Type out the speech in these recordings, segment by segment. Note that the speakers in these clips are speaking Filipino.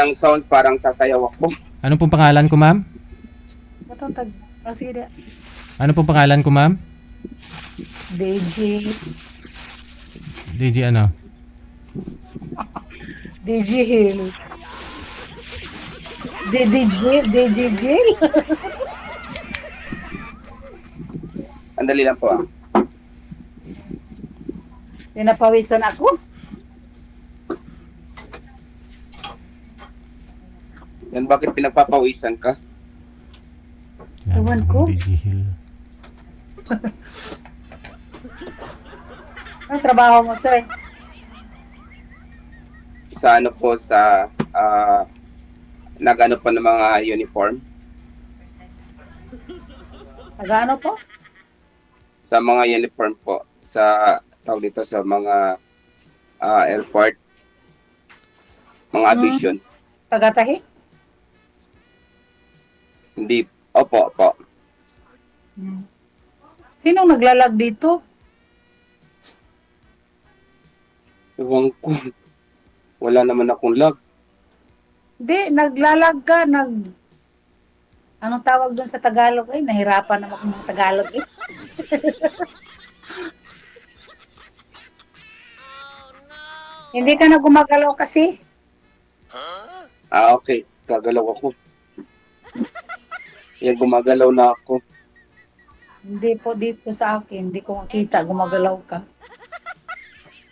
ang sounds parang sasayaw ako. Ano pong pangalan ko, ma'am? Matong tag... Oh, sige da. Ano pong pangalan ko, ma'am? DJ. DJ ano? DJ Hill. DJ Hill. Andali lang po ah. Pinapawisan ako. Yan, bakit pinagpapawisan ka? Ewan ko. DJ Hill. Anong trabaho mo, sir? Sa ano po sa nagano pa ng mga uniform Taga-ano po? sa mga uniform po sa tawag dito sa mga airport, mga aviation. Taga-tahi? Hindi, opo. Sinong naglalag dito? Ewan ko. Wala naman akong lag. Hindi, naglalag ka, Anong tawag doon sa Tagalog? Ay, nahirapan naman akong mga Tagalog eh. Hindi ka na gumagalaw kasi. Okay. Gagalaw ako. Yan, gumagalaw na ako. Hindi po dito sa akin. Hindi ko makita, gumagalaw ka.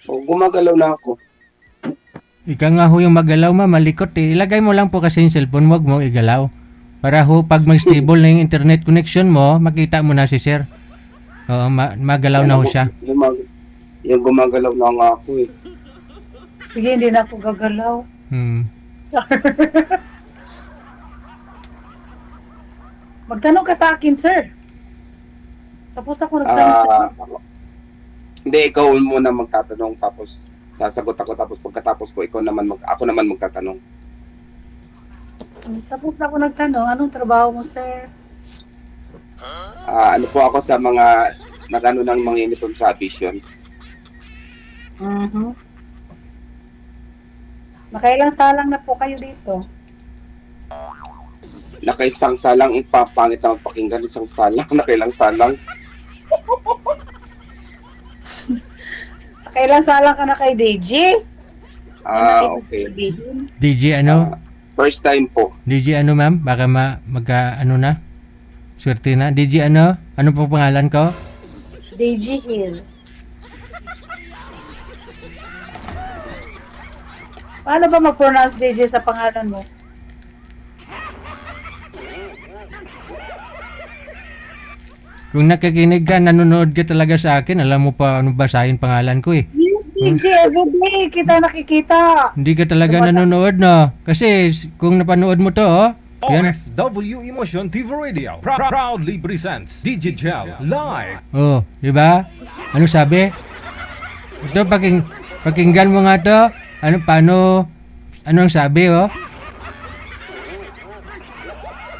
O, gumagalaw na ako. Ika nga ho yung magalaw, ma'am. Malikot eh. Ilagay mo lang po kasi yung cellphone, wag mo igalaw. Para ho, pag mag-stable na yung internet connection mo, makita mo na si sir. Oo, magalaw na ho siya. Yung gumagalaw na nga ako eh. Sige, hindi na ako gagalaw. Magtanong ka sa akin, sir. Tapos ako nagtanong sa akin. Hindi, ikaw muna magtatanong tapos sasagot ako tapos pagkatapos ko ako naman magtatanong. Tapos ako nagtanong, anong trabaho mo, sir? Ano po ako sa mga nagano ng mga uniform sa aviation. Nakailang salang na po kayo dito? Nakaisang salang, ipapangit na magpakinggan isang salang, nakailang salang. Nakailang salang ka na kay DJ? Okay. DJ ano? First time po. DJ ano, ma'am? Baka ano na? Swerte na. DJ ano? Ano po pangalan ko? DJ Hill. Paano ba mag-pronounce DJ sa pangalan mo? Kung nakikinig ka, nanonood ka talaga sa akin, alam mo pa ano basahin pangalan ko eh. Yes, DJ, everyday kita nakikita. Hindi ka talaga nanonood, no? Kasi kung napanood mo to, yan. OFW Emotion TV Radio proudly presents Digigel Live. Oh, di ba? Ano sabi? Ito, pakinggan mo nga to. Ano ang sabi, oh?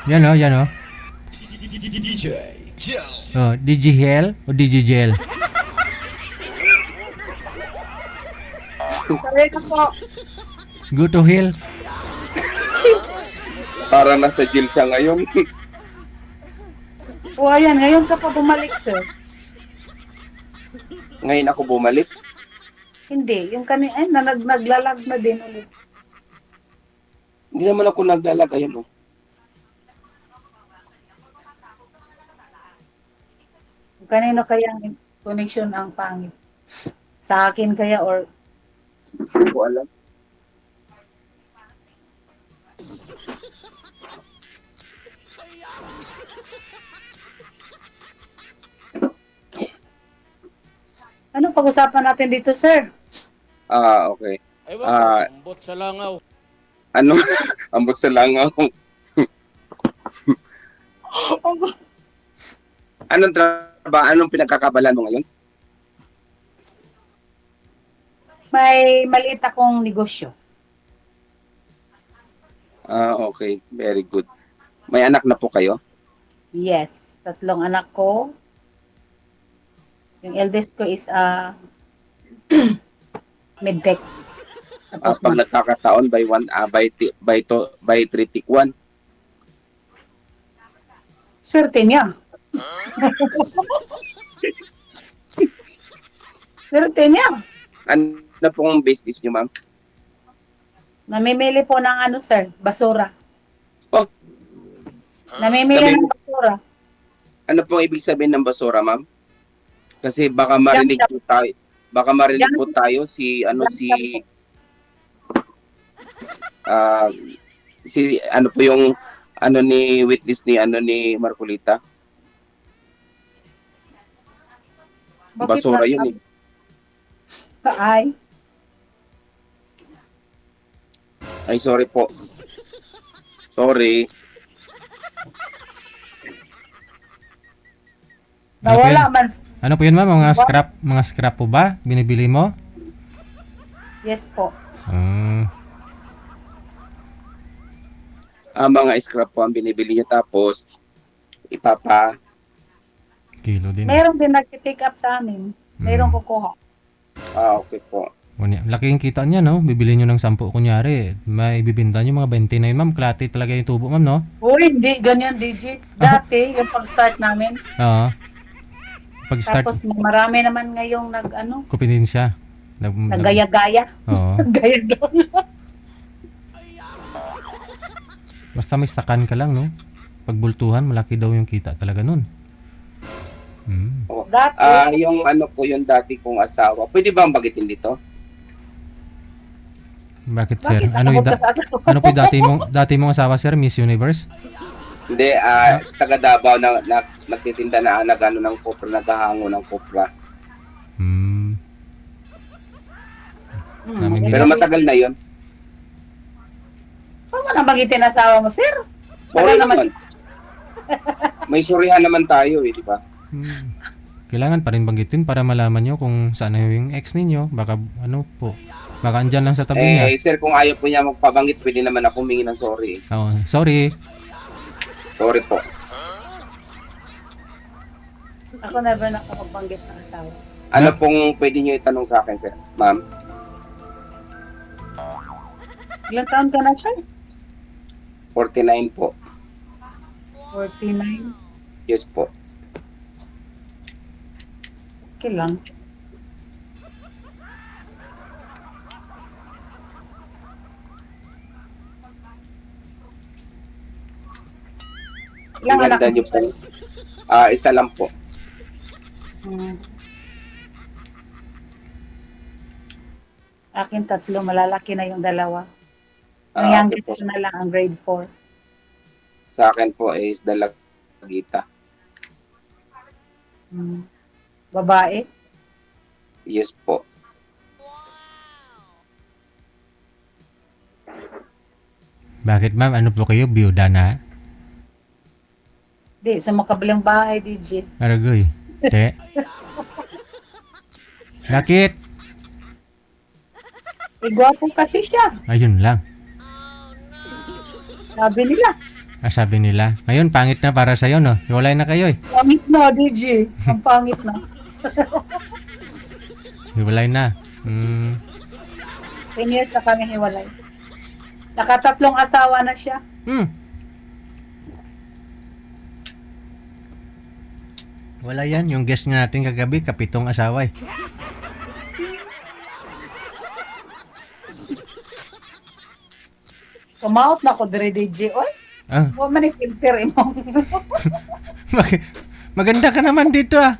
Yan, oh, yan, oh. DJ Gel. Oh, DJ Hell o DJ Gel? Sorry na po. Go to Hell. Para nasa jail siya ngayon. O ayan, ngayon ka pa bumalik, sir. Ngayon ako bumalik. Hindi, yung kanina, naglalag na din ulit. Hindi naman ako naglalag. Ayun, oh. Kanino kaya ang connection ang pangit? Sa akin kaya or Hindi ko alam. anong pag-usapan natin dito, sir? Okay. Ambot sa langaw. Ano? Ambot sa langaw. Anong trabaho? Anong pinagkakabalan mo ngayon? May maliit akong negosyo. Okay. Very good. May anak na po kayo? Yes, 3 anak ko. Yung eldest ko is medtech. Tapos Pag nagkakataon by 1 by 3 tick 1. swerte niya. Swerte niya. Ano pong business niyo, ma'am? Namimili po ng ano, sir, basura. Oh. Namimili ng basura. Ano pong ibig sabihin ng basura, ma'am? Kasi baka marinig po tayo. Baka marinig po tayo si ano po yung ano ni witness ni Marcolita. Bakit Basura na- yun eh. Ay, sorry po. Sorry. Nawala man. Ano po yun ma'am? Mga scrap po ba? Binibili mo? Yes po. Mga scrap po ang binibili niya tapos Kilo din. Meron din nag-take up sa amin. Meron kukuha. okay po. Laking kita niya, no? Bibili nyo ng 10, kunyari. May ibibinta nyo mga 20 na yun, ma'am. Klate talaga yung tubo, ma'am, no? Uy, hindi. Ganyan, DJ. Dati, yung pag-start namin. Oo. Pag-start, Tapos marami naman ngayong kupin din siya. naggaya-gaya. Oo. Gaya doon. Basta may stakan ka lang, no? Pagbultuhan, malaki daw yung kita talaga nun. Dati, Yung ano po yung dati kong asawa. Pwede ba ang bagitin dito? Bakit, sir? bakit Ano, ano po yung dati mong asawa, sir? Miss Universe? Hindi, taga Davao na nagtitinda na nagano ng kopra, naghahango ng kopra. Namimili. Pero matagal na 'yon. Saan mo nabagitin asawa mo, sir? Okay Tagal naman. May surihan naman tayo, di ba? Kailangan pa rin banggitin para malaman nyo kung saan na yung ex ninyo. Baka, baka andyan lang sa tabi niya. Sir, kung ayaw po niya magpabanggit, pwede naman ako humingi ng sorry. Oo, sorry. Sorry po. Ako never na ako magbanggit ng asawa. Ano pong pwede niyo itanong sa akin, sir? Ma'am? Ilang taon ka na, sir? 49 po. 49. Yes po. Okay lang. Ilang anak Ganda mo, niyo po. sir? Isa lang po. Akin 3, malalaki na yung 2. Ang Okay youngest po. ko na lang ang grade 4. Sa akin po is dalagita. Babae. Yes po. Bakit, ma'am? Ano po kayo? Biyuda na? Di, sa makabilang bahay, DJ. Aragoy. Te. Bakit? Gwapo kasi siya. Ayun lang. Sabi nila. Sabi nila. Ngayon, pangit na para sa'yo, no? Hiwalay na kayo, eh. Pangit na, DJ. Ang pangit na. Hiwalay na. 10 years na kami hiwalay. Nakatatlong asawa na siya. Wala yan. Yung guest natin kagabi, 7 asawa, eh. Kumaot na ko dire, DJ. Oy, huwag man i-filter mo. Maganda ka naman dito, ah.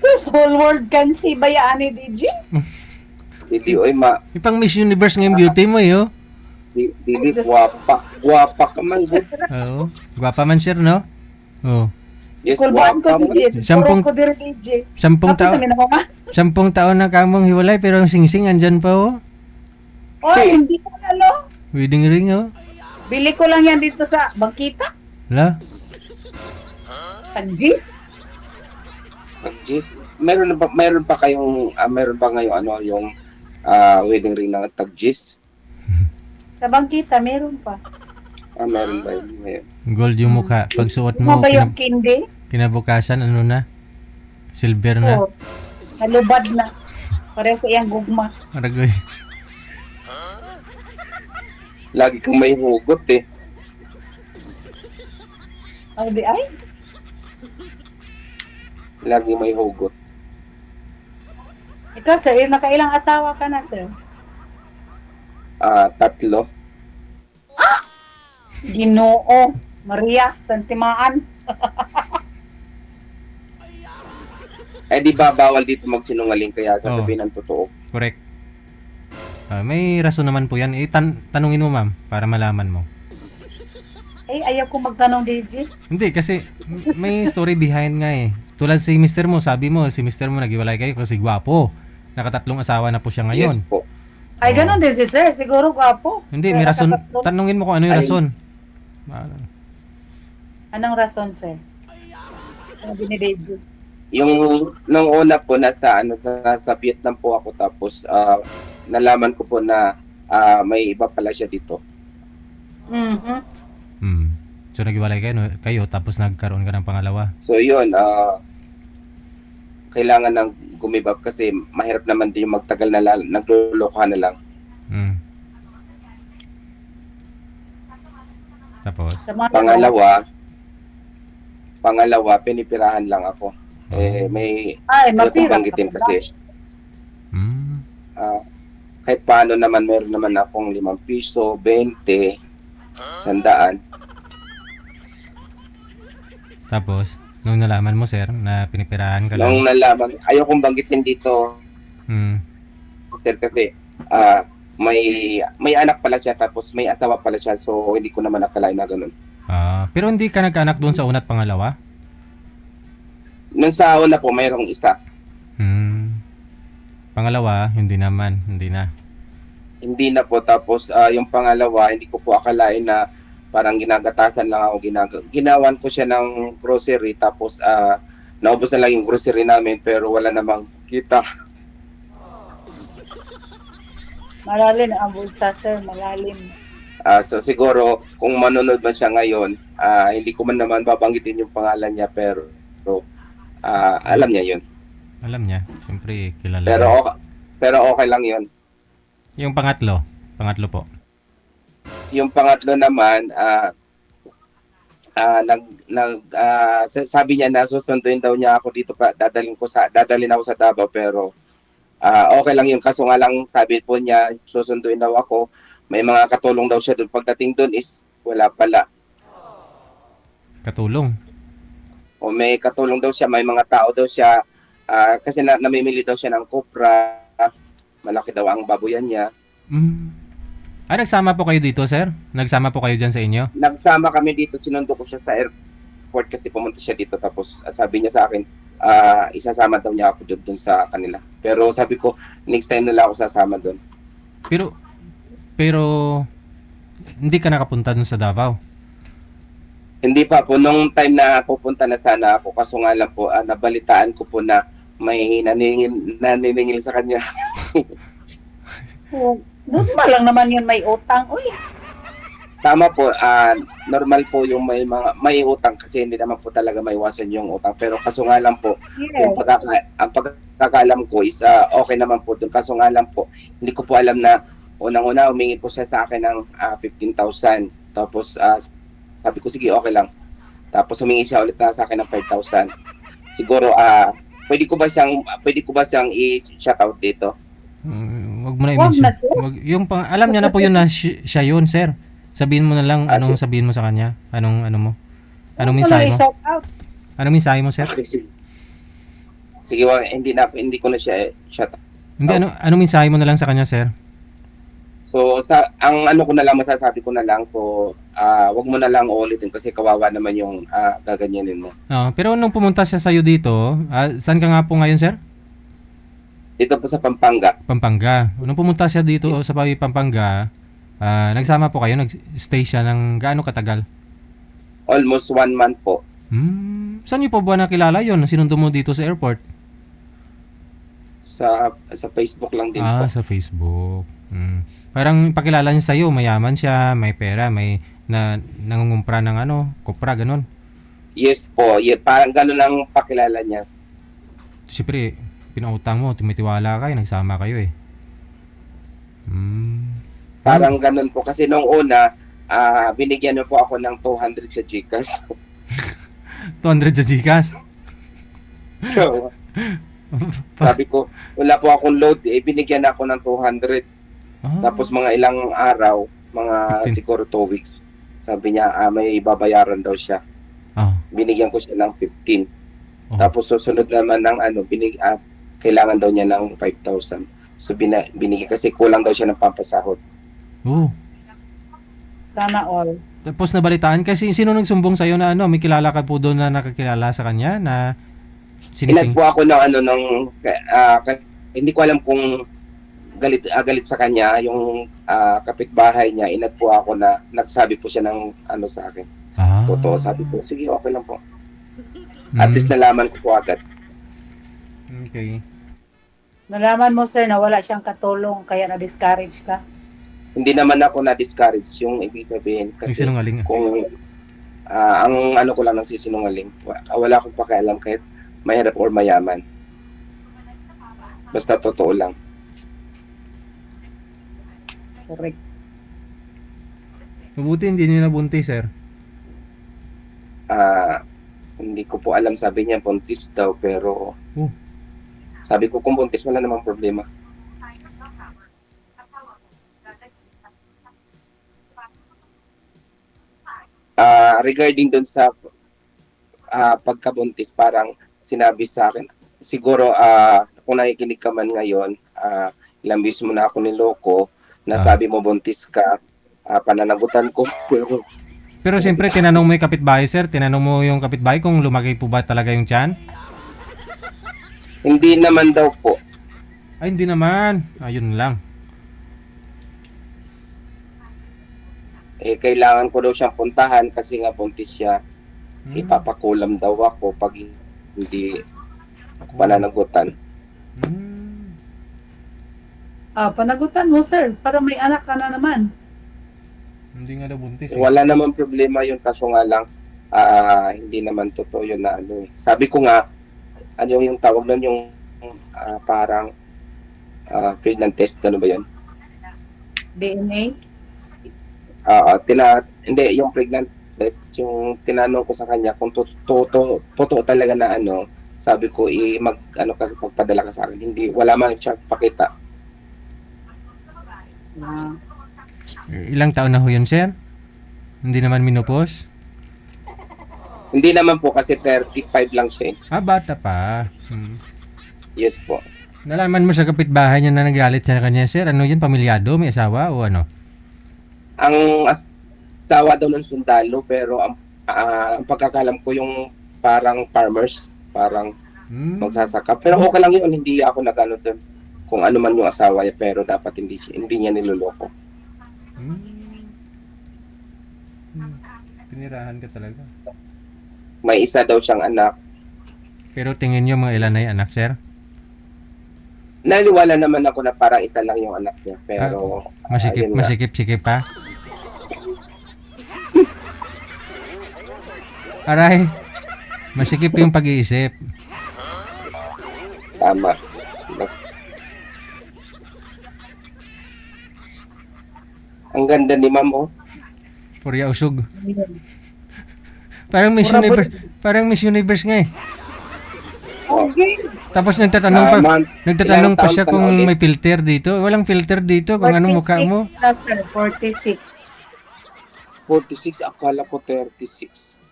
This whole world can see bayaan ni DJ. Dili, oy, Ipang Miss Universe ngayong beauty mo, eh, oh. Dili, guwapa. Guwapa ka man, good. Oo. Gwapa man, sir, no? Oo. Yes, Kulbaan guwapa ko, man. DJ. Sampung- Puro ko dire, DJ. 10 Tapos taon. sabi na ko, ma, 10 taon na kamong hiwalay, pero ang singsing andyan pa, oh. oy, hindi ko ano. Wedding ring, oh. Bili ko lang yan dito sa bangkita. Wala. Tagdi. Tag-Gis. Meron pa kayong meron pa ngayon yung wedding ring na tag-Gis? Sa bangkita, meron pa. Meron ba yun ngayon? Gold yung mukha. Pag suot Ano mo, ba yung kindi? kinabukasan, ano na? Silver na. Oh, nalubad na. Pareho ko iyang gugma. Aragoy. Lagi kang may hugot eh. Ay, di ay. Lagi may hugot. Ikaw, sir, nakailang asawa ka na, sir? 3. Ginoo, Maria, Santimaan. Eh di ba bawal dito magsinungaling kaya sasabihin ng totoo. Correct. May rason naman po yan. Tanungin mo, ma'am, para malaman mo. Eh, ayaw ko magtanong, DJ. Hindi, kasi may story behind nga eh. Tulad si mister mo, sabi mo, si mister mo naghiwalay kayo kasi gwapo. Nakatatlong asawa na po siya ngayon. Yes po. Ay, Oo. ganun din si sir. Siguro gwapo. Hindi, may rason. Tanungin mo kung ano yung Ay. rason. Anong rason, sir? Sabi ni DJ. Yung nung una po nasa Vietnam po ako tapos nalaman ko po na may iba pala siya dito. Mhm. So naghiwalay kayo tapos nagkaroon ka ng pangalawa. So yun, kailangan ng gumibab kasi mahirap naman din yung magtagal na naglulukuhan na lang. Mm. Tapos? Sa mga Pangalawa, pinipirahan lang ako. Eh, may Ay, ano kong mapira. banggitin kasi Mm. kahit paano naman meron naman akong 5 piso, 20, 100. Tapos, nung nalaman mo, sir, na pinipirahan ka lang. Nung nalaman, ayaw kong banggitin dito, Mm. sir, kasi may anak pala siya tapos may asawa pala siya so hindi ko naman akalain na ganun. Pero hindi ka nagkaanak doon sa una at pangalawa? Nung sa una po, mayroong isa. Pangalawa, hindi naman. Hindi na. Hindi na po. Tapos yung pangalawa, hindi ko po akalain na parang ginagatasan lang ako. Ginawan ko siya ng grocery tapos naubos na lang yung grocery namin pero wala namang kita. Malalim ang bulsa, sir. Malalim. So siguro kung manonood man siya ngayon, hindi ko man naman babanggitin yung pangalan niya pero alam niya yun. Alam niya. Siyempre, kilala niya. Pero okay lang yun. Yung pangatlo. Pangatlo po. Yung pangatlo naman, sabi niya na susunduin daw niya ako dito pa, dadalhin ako sa Davao pero okay lang yun kaso nga lang sabi po niya susunduin daw ako. May mga katulong daw siya doon. Pagdating doon is wala pala. Katulong. O may katulong daw siya, may mga tao daw siya kasi namimili daw siya ng kopra. Malaki daw ang baboyan niya. Nagsama po kayo dito, sir? Nagsama po kayo dyan sa inyo? Nagsama kami dito, sinundo ko siya sa airport kasi pumunta siya dito tapos sabi niya sa akin isasama daw niya ako doon sa kanila. Pero sabi ko, next time na lang ako sasama doon. Pero hindi ka nakapunta dun sa Davao? Hindi pa po, nung time na pupunta na sana ako, kaso nga lang po, nabalitaan ko po na may naniningil sa kanya. Doon pa lang naman yun may utang. Uy, Tama po, normal po yung may utang kasi hindi naman po talaga maiwasan yung utang. Pero kaso nga lang po, yes. ang pagkakaalam ko is okay naman po doon. Kaso nga lang po, hindi ko po alam na unang-una humingi po siya sa akin ng 15,000. Tapos sabi ko sige okay lang. Tapos humingi siya ulit na sa akin ng 5,000. Siguro pwede ko ba siyang i-shoutout dito? Wag mo na i-mention. Alam niya na po yun na siya yun, sir. Sabihin mo na lang anong sabihin mo sa kanya. Anong Anong mensahe mo? Anong mensahe mo, sir? Okay, sige, hindi ko na siya shoutout. Hindi, anong mensahe mo na lang sa kanya, sir? So ang ko na lang masasabi ko na lang wag mo na lang uulitin kasi kawawa naman yung gaganyanin mo. Pero nung pumunta siya sa iyo dito, saan ka nga po ngayon, sir? Dito po sa Pampanga. Pampanga. Nung pumunta siya dito sa Pampanga, nagsama po kayo, nag-stay siya ng gaano katagal? Almost 1 month po. Saan niyo po ba nakilala yon? Sinundo mo dito sa airport? Sa Facebook lang din po. Sa Facebook. Parang pakilala niya sa iyo, mayaman siya, may pera, may nangungumpra ng kopra, ganun. Yes po. Parang ganun ang pakilala niya. Siyempre, pinautang mo, tumitiwala ka, nagsama kayo eh. Parang ganun po. Kasi nung una, binigyan niyo po ako ng 200 sa GCash. 200 sa Gcash. So, sabi ko, wala po akong load. Binigyan ako ng 200. Ah, Tapos mga ilang araw, mga 15. siguro 2 weeks, sabi niya, may babayaran daw siya. ah, Binigyan ko siya ng 15. Oh. Tapos susunod naman ng kailangan daw niya ng 5,000. So binigyan kasi kulang daw siya ng pampasahod. oh. Sana all. Tapos nabalitaan kasi sino nang sumbong sa'yo na may kilala ka po doon na nakakilala sa kanya na Inad po ako ng hindi ko alam kung galit sa kanya yung kapitbahay niya. Inad po ako na nagsabi po siya ng sa akin. Totoo, sabi ko, sige, okay lang po. At least nalaman ko po agad. Okay. Nalaman mo, sir, na wala siyang katulong kaya na-discourage ka? Hindi naman ako na-discourage yung ibig sabihin Yung kasi sinungaling. kung ang ko lang nagsisinungaling, wala akong pakialam kahit mahirap or mayaman. Basta totoo lang. Correct. Mabuti hindi niyo nabuntis, sir. Hindi ko po alam, sabi niya buntis daw, pero sabi ko kung buntis wala namang problema. Regarding dun sa pagkabuntis, parang sinabi sa akin, siguro kung nakikinig ka man ngayon, ilang beses mo na ako niloko, nasabi mo buntis ka, pananagutan ko. Pero siyempre, tinanong mo yung kapitbahay, sir. Tinanong mo yung kapitbahay kung lumaki po ba talaga yung tiyan? Hindi naman daw po. Ay, hindi naman. Ayun lang. Kailangan ko daw siyang puntahan kasi nga buntis siya. Ipapakulam daw ako pag hindi pananagutan. Panagutan mo, sir, para may anak ka na naman. Hindi nga daw buntis. Wala naman problema yun, kaso nga lang hindi naman totoo yun na Sabi ko nga, yung tawag nun yung parang pregnant test, ano ba yun? DNA? Hindi, yung pregnant test, yung tinanong ko sa kanya kung totoo talaga na sabi ko, magpadala ka sa akin. Hindi, wala man siya pakita. Ilang taon na ho yun, sir? Hindi naman minupos? Hindi naman po kasi 35 lang siya. Bata pa. Yes po. Nalaman mo sa kapitbahay niya na nagalit siya na kanya, sir? Ano yun? Pamilyado? May asawa o ano? Ang asawa daw ng sundalo, pero ang pagkakalam ko yung parang farmers, parang magsasaka. Pero okay lang yun, hindi ako nagano doon kung ano man yung asawa niya, pero dapat hindi niya niloloko. Pinirahan ka talaga. May isa daw siyang anak. Pero tingin niyo mga ilan na yung anak, sir? Naniwala naman ako na parang isa lang yung anak niya, pero ayun nga. Masikip-sikip pa? Aray, masikip yung pag-iisip. Tama. Ang ganda ni Ma'am, oh. Purya usog. Parang Miss Universe, parang Miss Universe nga eh. Okay. Tapos nagtatanong Ma'am, nagtatanong ilang pa siya taon ka kung na ulit? may filter dito. Walang filter dito kung anong mukha mo. 46. 46, akala ko 36.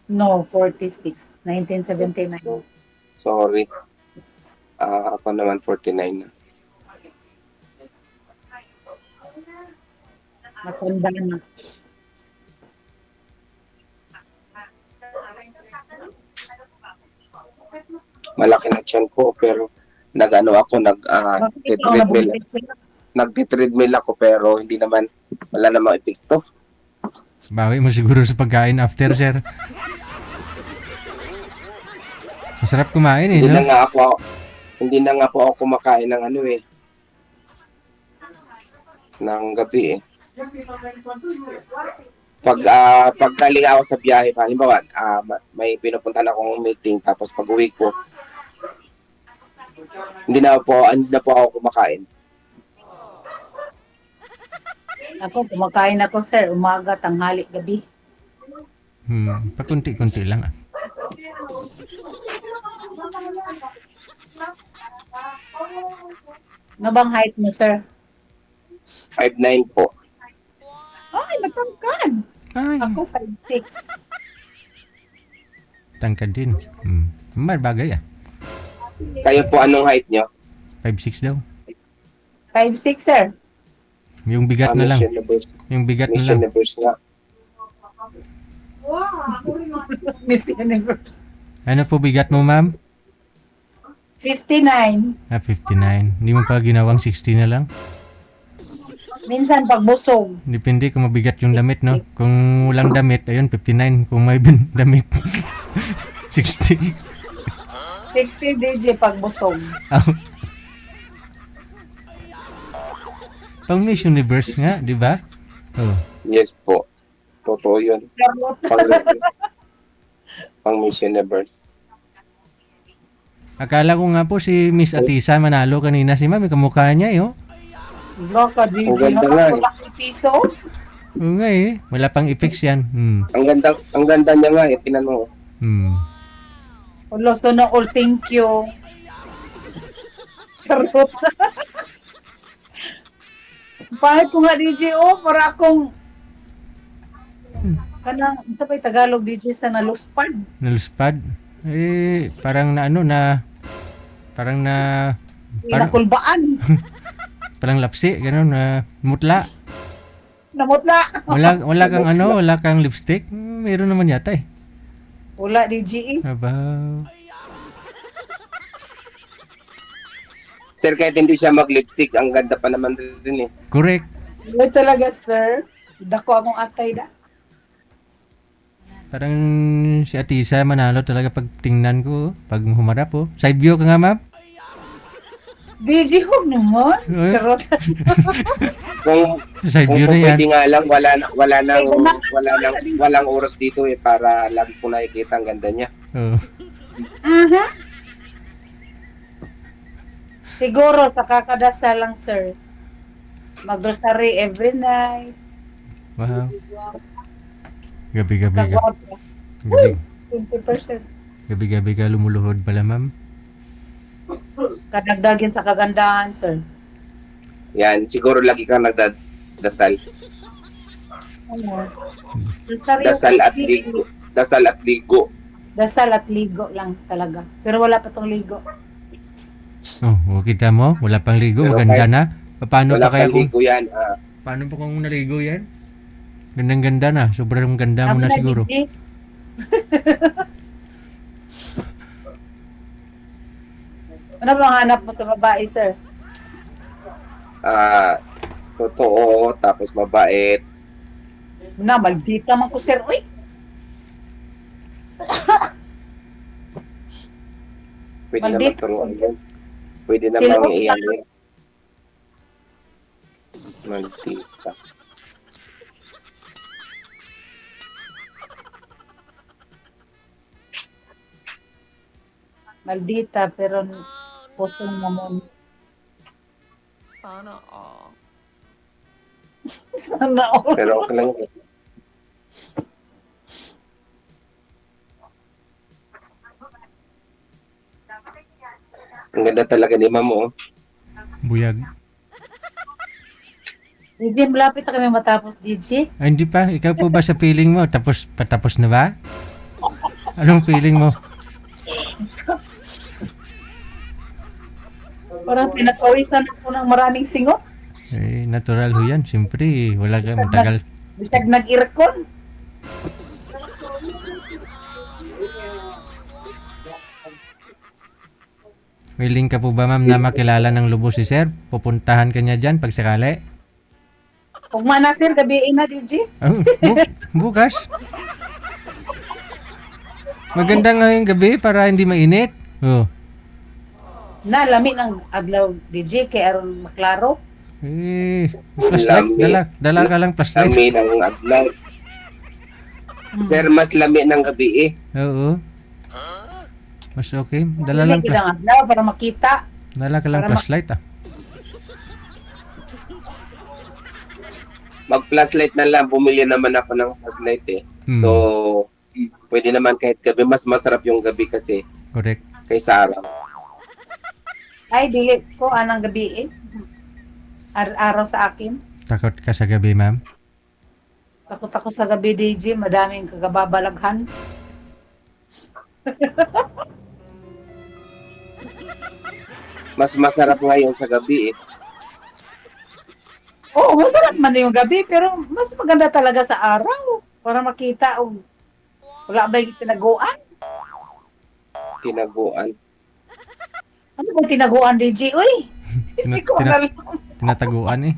No, 46. 1979. Sorry. Ako naman 49 na. Matanda na. Malaki na tiyan ko, pero nagtitreadmill ako, pero hindi naman, wala namang epekto. Bawi mo siguro sa pagkain after, sir. Masarap kumain eh, Hindi no? na nga po ako kumakain ng ng gabi eh. Pag galing ako sa biyahe, halimbawa, may pinupuntahan akong meeting, tapos pag uwi ko, Hindi na po ako kumakain. Ako, kumakain ako, sir. Umaga, tanghali, gabi. Pakunti-kunti lang. Ano bang height mo, sir? 5'9" po. Ay, matangkad. Ay, Ako, 5'6". tangkad din. Bagay ah. Kayo po, anong height nyo? 5'6 daw. 5'6", sir. Yung bigat na lang. Miss Universe. Yung bigat na Miss lang. Universe nga. Miss Universe. Ano po bigat mo, ma'am? 59. 59. Hindi mo pa ginawang 60 na lang? Minsan, pagbusog. Depende kung mabigat yung damit, no? Kung walang damit, ayun, 59. Kung may damit, 60. 60 DJ pagbusog. Oh. Pang Miss Universe nga, di ba? Oh. Yes po. Totoo yun. Charot. Pang Miss Universe. Akala ko nga po si Miss Atisa manalo kanina si ma'am. Kamukha niya, eh, oh. Loka, DJ. Ang ganda nga, eh. Nakapulak piso. Oo nga, eh. Wala pang effects yan. Ang ganda niya nga, eh. Tinan mo. Ulo, so no, all thank you. Charot. Pahit ko nga, DJ, oh. Para akong kanang, ito pa yung Tagalog DJ sa naluspad. Naluspad. Eh, parang na ano na, parang na, Nakulbaan. parang lapsi, gano'n, na mutla. Namutla. Wala kang ano, wala kang lipstick. Meron naman yata eh. Wala, DJ. Aba. Sir, kahit hindi siya mag-lipstick, ang ganda pa naman rin eh. Correct. Wala talaga, sir. Dako akong atay da. Parang si Atisa manalo talaga pag tingnan ko, pag humarap oh. Side view ka nga, ma'am? DJ, huwag naman. Ay. Charot. Kung Side view na yan. pwede nga lang, walang oras dito eh, para lagi ko nakikita ang ganda niya. Oh. Siguro, sa kakadasal lang, sir. Mag-rosary every night. Wow. Gabi-gabi ka. Nag-out Gabi, 20%. gabi-gabi ka lumuluhod pala, ma'am. Kadagdagin sa kagandahan, sir. Yan, siguro lagi kang nagdadasal. Ano? Rosary Dasal at every ligo. Dasal at ligo. Dasal at ligo lang talaga. Pero wala pa tong ligo. Oh, kita mo, wala pang ligo, Pero maganda na. Paano Wala pa kaya pang kung ligo yan. paano pa kung naligo yan? Gandang-ganda na, sobrang ganda mo Ano na siguro. DJ? Ano bang hanap mo sa babae, sir? Totoo, tapos mabait. Na, maldita man ko, sir. Uy! Pwede naman Maldita. turuan yan. Pwede Sino naman ba? iyan yan. Maldita. Maldita, pero pusong naman. Sana all. Sana all. Pero okay lang yun. Ang ganda talaga ni Ma'am, oh. Buyag. DJ, malapit na kami matapos, DJ. Ay, hindi pa. Ikaw po ba sa feeling mo? Patapos na ba? Anong feeling mo? Parang pinatawisan ako ng maraming singot. Eh, natural ho yan. Siyempre, wala ka matagal. Bisag nag-irkon. Willing ka po ba, ma'am, na makilala ng lubos si sir? Pupuntahan ka niya dyan pag sakali? Kung manasir, gabiin na, DJ. Oh, bukas. Maganda nga yung gabi para hindi mainit. Oh. Na, lami ng aglaw, DJ, kaya aron maklaro. Eh, flashlight. Lami. Dala ka lang flashlight. Lami ng adlaw. Sir, mas lami ng gabi eh. Oo. Mas okay. Dala lang Hindi flashlight. lang aglaw para makita. Dala ka lang Para flashlight ah. Mag-flashlight na lang. Bumili naman ako ng flashlight eh. Hmm. So, pwede naman kahit gabi. Mas masarap yung gabi kasi Correct. kaysa araw. Ay, dili ko anang gabi eh. Araw sa akin. Takot ka sa gabi, ma'am? Takot-takot sa gabi, DJ. Madaming kagababalaghan. Mas masarap ngayon sa gabi eh. Oo, masarap man yung gabi, pero mas maganda talaga sa araw. Para makita o wala ba yung tinaguan? Tinaguan. Ano bang tinaguan, DJ? Uy! Hindi ko alam. Tinataguan eh.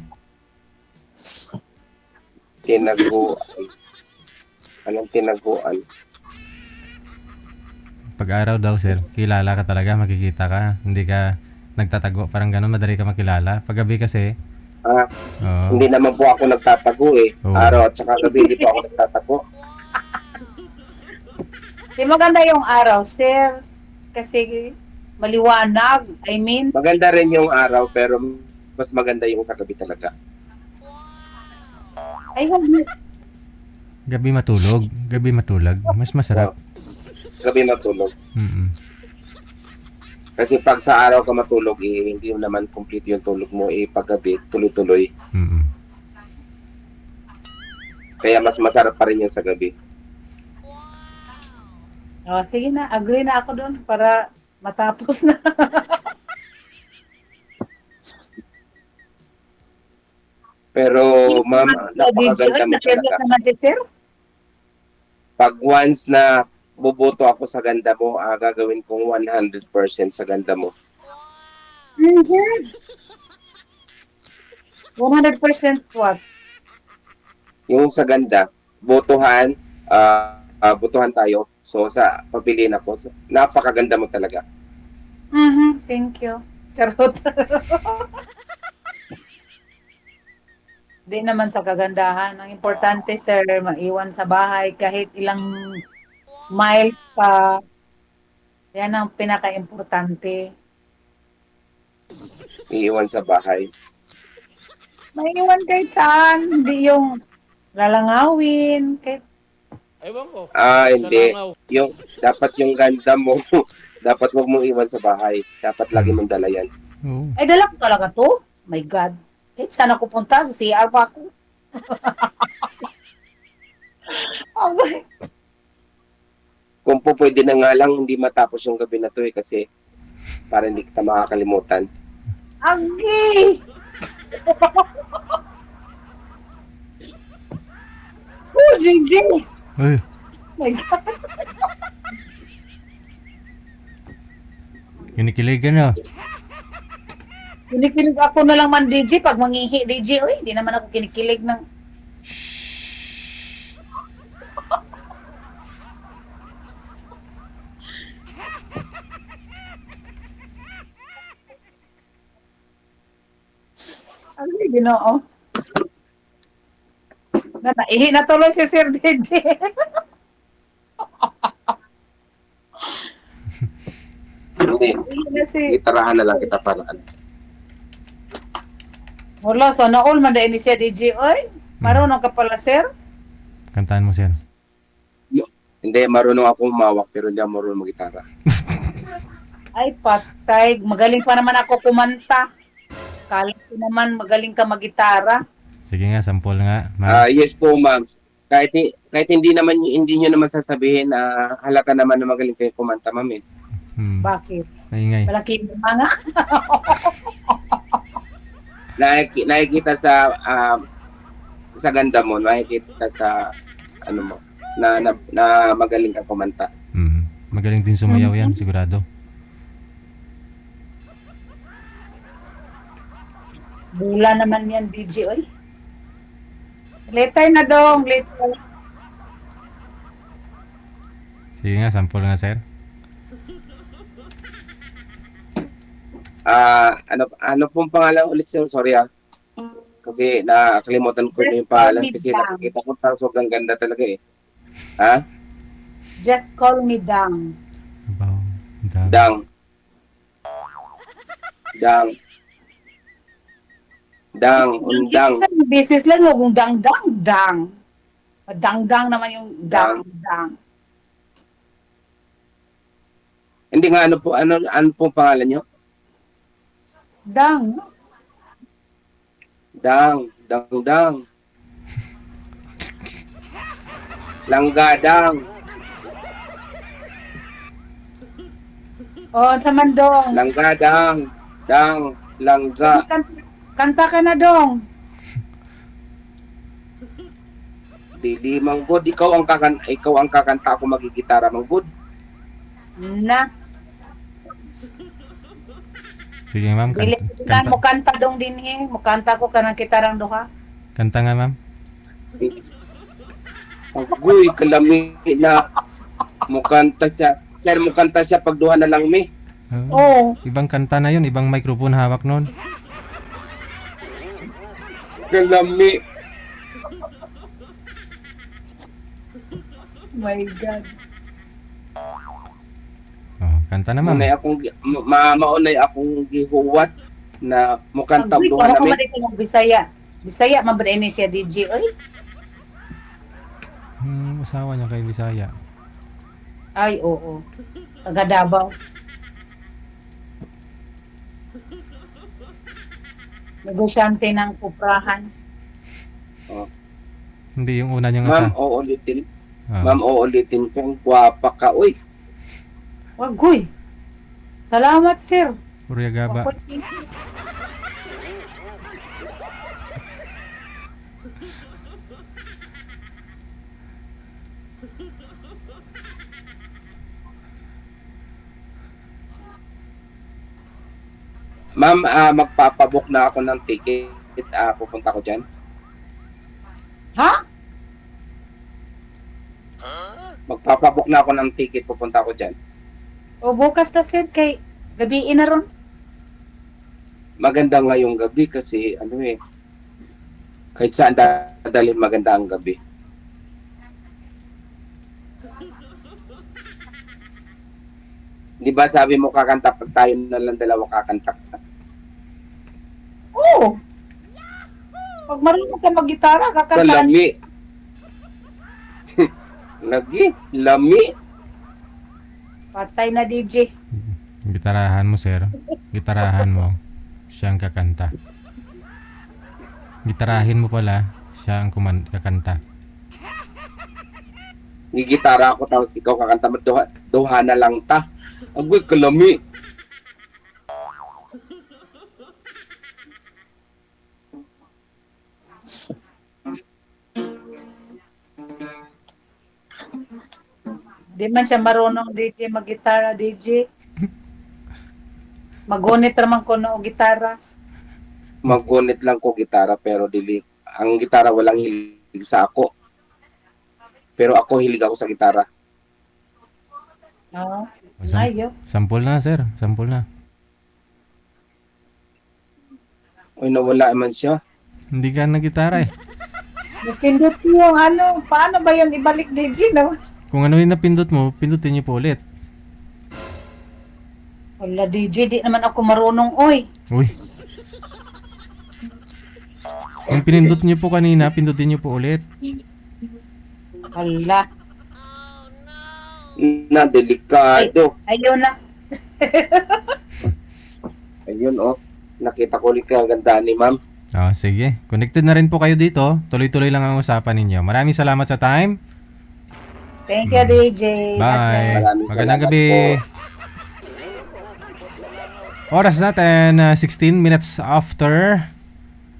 Tinaguan. Anong tinaguan? Pag-araw daw, sir, kilala ka talaga, makikita ka. Hindi ka nagtatago. Parang ganun, madali ka makilala. Pag gabi kasi, Ah, oo. hindi naman po ako nagtatago eh. Oo. Araw at saka gabi hindi po ako nagtatago. Di maganda yung araw, sir. Kasi maliwanag. I mean, Maganda rin yung araw pero mas maganda yung sa gabi talaga. ay wag mo. Gabi matulog. Gabi matulog. Mas masarap. Gabi matulog. Mm-mm. Kasi pag sa araw ka matulog, eh, hindi naman complete yung tulog mo. Eh, pag gabi, tuloy-tuloy. Mm-mm. Kaya mas masarap pa rin yung sa gabi. Oh, sige na, agree na ako doon para matapos na. Pero, ma'am, napakaganda mo Na-share talaga. naman si sir. Pag once na boboto ako sa ganda mo, gagawin kong 100% sa ganda mo. 100% what? Yung sa ganda, botohan, botohan tayo. So, sa papiliin ako, napakaganda mo talaga. Thank you. Charot. Di naman sa kagandahan. Ang importante, sir, maiwan sa bahay kahit ilang mile pa. Yan ang pinaka-importante. Iiwan sa bahay. Maiwan kahit saan. Hindi yung lalangawin. Kahit Ewan ko. Hindi. Salangaw. Dapat yung ganda mo, dapat wag mong iwan sa bahay. Dapat lagi mong dala yan. Oo. ay, dala ko talaga to. My God. Kahit saan ako punta, sa CR pa ako. Okay. Kung po pwede na nga lang, hindi matapos yung gabi na to eh, kasi para hindi kita makakalimutan. Agi! Oh, JJ! Uy, My God. kinikilig ka na. Kinikilig ako na lang man, DJ, pag mangihi, DJ. Uy, hindi naman ako kinikilig ng... Ay, ginoo. Naihi na tuloy si Sir DJ. Hindi, Ihi na si... itarahan na lang kita para ano. Wala, sana all man dahil ni siya DJ. Oy, marunong ka pala, sir. Kantaan mo, sir. Hindi, marunong ako umawak pero hindi ako marunong mag-gitara. Ay, patay. Magaling pa naman ako kumanta. Kala ko naman magaling ka magitara. Sige nga, sample nga. Ma'am. Yes po, ma'am. Kahit hindi nyo naman sasabihin na halata naman na magaling kayo kumanta, ma'am eh. Bakit? Maingay. Malaki yung mga. Nakikita sa ganda mo, nakikita sa ano mo, na magaling ka kumanta. Magaling din sumayaw yan, sigurado. Bula naman yan, DJ. Oy. Letter na dong, letter. Sige nga, sample nga, sir. Ano pong pangalan ulit, sir? Sorry kasi nakalimutan ko na yung pangalan kasi nakikita ko parang sobrang ganda talaga eh. Ha? Just call me Dang. Wow. Dami. Dang. Dang. Dang, undang. Business lang, huwag kong dang-dang-dang. Dang-dang naman yung dang-dang. Hindi nga, ano po pangalan nyo? Dang. Dang, dang. Langga, dang. O, sa mandong. Langga, dang. Dang, langga. Kanta ka na dong. Dili, Manggod. Ikaw ang kakanta ako magigitara, Manggod. Na. Sige ma'am, Dili kanta, mo kanta dong din eh. Mukanta ko ka ng kitarang duha. kanta nga ma'am. Agoy, kalami na. Mukanta siya. Sir, mukanta siya pag duha na lang mi. Oo. Ibang kanta na yun, ibang microphone hawak nun. Kalami. My God. Oh, kanta na ma'am. Maunay akong gihuwat na mukanta Agoy, duha ako na mi. kumalit ng Bisaya. Bisaya, mabada ini siya DJ. Oy. Asawa niya kay Bisaya. Ay, oo. Taga Davao. Negosyante ng kuprahan. Hindi yung una niyang Ma'am, asa. uulitin. Ah. Ma'am, uulitin kong gwapa ka. Uy, Wagoy. Salamat, sir. Uriagaba. ma'am, magpapabook na ako ng ticket. Pupunta ko dyan. Ha? Magpapabook na ako ng ticket. Pupunta ko dyan. O bukas na, sir, kay gabiin na ron. Maganda ngayong gabi kasi kahit saan dadalhin maganda ang gabi. Di ba sabi mo kakanta pag tayo na lang dalawa kakanta? Oo. Pag marunong ka mag-gitara, kakantaan. Lami. Lagi, lami. Patay na, DJ. Gitarahan mo, sir. Gitarahan mo. Siya ang kakanta. Gitarahin mo pala. Siya ang kakanta. Gigitara ako tapos ikaw kakanta mo duha na lang ta. Agoy, kalami. Di man siya marunong, DJ, mag-gitara, DJ. Magunit naman ko no gitara. Magunit lang ko gitara pero dili. Ang gitara walang hilig sa ako. Pero ako hilig ako sa gitara. Oo. Sam- Ayo. Sample na, sir. Sample na. Uy, nawala man siya. Hindi ka nagitara eh. Napindot mo yung ano. Paano ba yun ibalik, DJ? No? Kung ano yung napindot mo, pindutin niyo po ulit. Wala, DJ. Di naman ako marunong, oy. Uy. Kung pinindot niyo po kanina, pindutin niyo po ulit. Hala. Na delikado. Ayun na. Ayun oh. Nakita ko ulit ang ganda ni ma'am. Oh, sige. Connected na rin po kayo dito. Tuloy-tuloy lang ang usapan ninyo. Maraming salamat sa time. Thank you, DJ. Bye. Maraming Magandang salamat gabi. Oras natin, 16 minutes after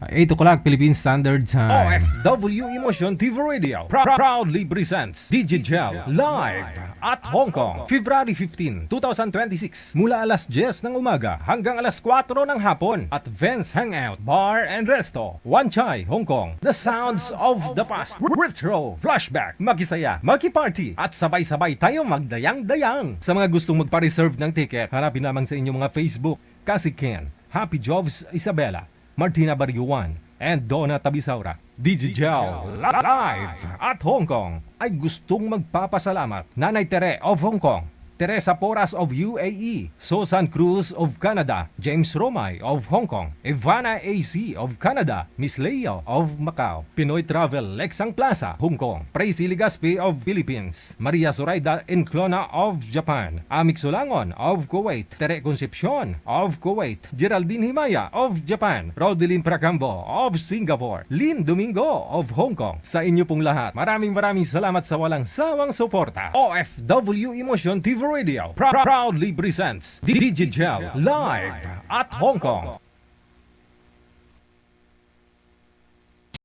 8 o'clock Philippine Standard Time. OFW Emotion TV Radio proudly presents Digigel live at Hong Kong, February 15, 2026 mula alas 10 ng umaga hanggang alas 4 ng hapon at Vince Hangout Bar and Resto, Wan Chai, Hong Kong. The sounds of the past, retro, flashback, makisaya, makiparty at sabay-sabay tayong magdayang-dayang. Sa mga gustong magpa-reserve ng ticket, hanapin lamang sa inyong mga Facebook, Kasi Ken, Happy Jobs Isabela, Martina Bariuan, and Donna Tabisaura. Digigel live at Hong Kong ay gustong magpapasalamat Nanay Tere of Hong Kong, Teresa Porras of UAE, Susan Cruz of Canada, James Romay of Hong Kong, Ivana AC of Canada, Miss Leo of Macau, Pinoy Travel Lexang Plaza, Hong Kong, Praisy Ligaspi of Philippines, Maria Zoraida Enclona of Japan, Amik Sulangon of Kuwait, Tere Concepcion of Kuwait, Geraldine Himaya of Japan, Rodeline Pracambo of Singapore, Lynn Domingo of Hong Kong. Sa inyo pong lahat, maraming salamat sa walang sawang suporta. OFW Emotion TV Radio proudly presents Digigel Live at Hong Kong.